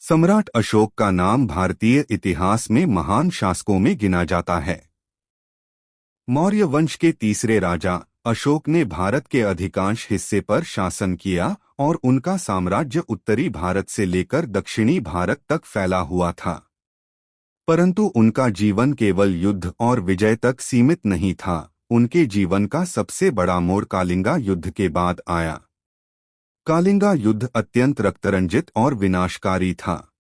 सम्राट अशोक का नाम भारतीय इतिहास में महान शासकों में गिना जाता है। मौर्य वंश के तीसरे राजा अशोक ने भारत के अधिकांश हिस्से पर शासन किया और उनका साम्राज्य उत्तरी भारत से लेकर दक्षिणी भारत तक फैला हुआ था। परंतु उनका जीवन केवल युद्ध और विजय तक सीमित नहीं था। उनके जीवन का सबसे बड़ा मोड़ कालिंगा युद्ध के बाद आया। कालिंगा युद्ध अत्यंत रक्तरंजित और विनाशकारी था।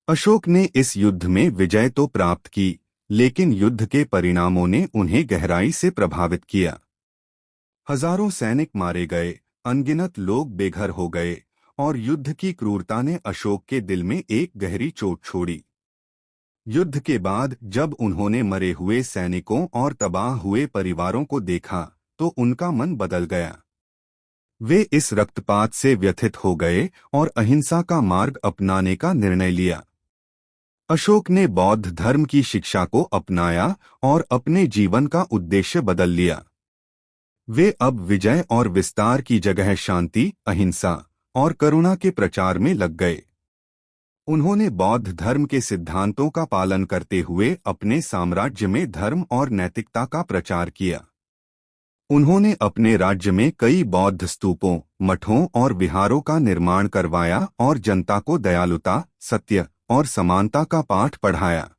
अशोक ने इस युद्ध में विजय तो प्राप्त की, लेकिन युद्ध के परिणामों ने उन्हें गहराई से प्रभावित किया। हजारों सैनिक मारे गए, अनगिनत लोग बेघर हो गए और युद्ध की क्रूरता ने अशोक के दिल में एक गहरी चोट छोड़ी। युद्ध के बाद जब उन्होंने मरे हुए सैनिकों और तबाह हुए परिवारों को देखा तो उनका मन बदल गया। वे इस रक्तपात से व्यथित हो गए और अहिंसा का मार्ग अपनाने का निर्णय लिया। अशोक ने बौद्ध धर्म की शिक्षा को अपनाया और अपने जीवन का उद्देश्य बदल लिया। वे अब विजय और विस्तार की जगह शांति, अहिंसा और करुणा के प्रचार में लग गए। उन्होंने बौद्ध धर्म के सिद्धांतों का पालन करते हुए अपने साम्राज्य में धर्म और नैतिकता का प्रचार किया। उन्होंने अपने राज्य में कई बौद्ध स्तूपों, मठों और विहारों का निर्माण करवाया और जनता को दयालुता, सत्य और समानता का पाठ पढ़ाया।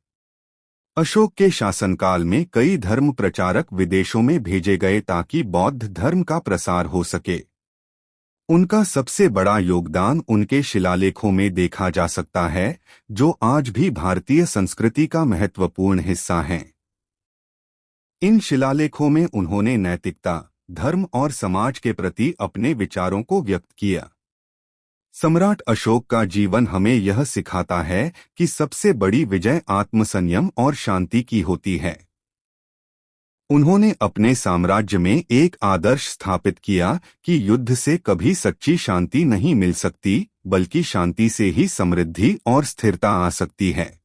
अशोक के शासनकाल में कई धर्म प्रचारक विदेशों में भेजे गए ताकि बौद्ध धर्म का प्रसार हो सके। उनका सबसे बड़ा योगदान उनके शिलालेखों में देखा जा सकता है, जो आज भी भारतीय संस्कृति का महत्वपूर्ण हिस्सा हैं। इन शिलालेखों में उन्होंने नैतिकता, धर्म और समाज के प्रति अपने विचारों को व्यक्त किया। सम्राट अशोक का जीवन हमें यह सिखाता है कि सबसे बड़ी विजय आत्मसंयम और शांति की होती है। उन्होंने अपने साम्राज्य में एक आदर्श स्थापित किया कि युद्ध से कभी सच्ची शांति नहीं मिल सकती, बल्कि शांति से ही समृद्धि और स्थिरता आ सकती है।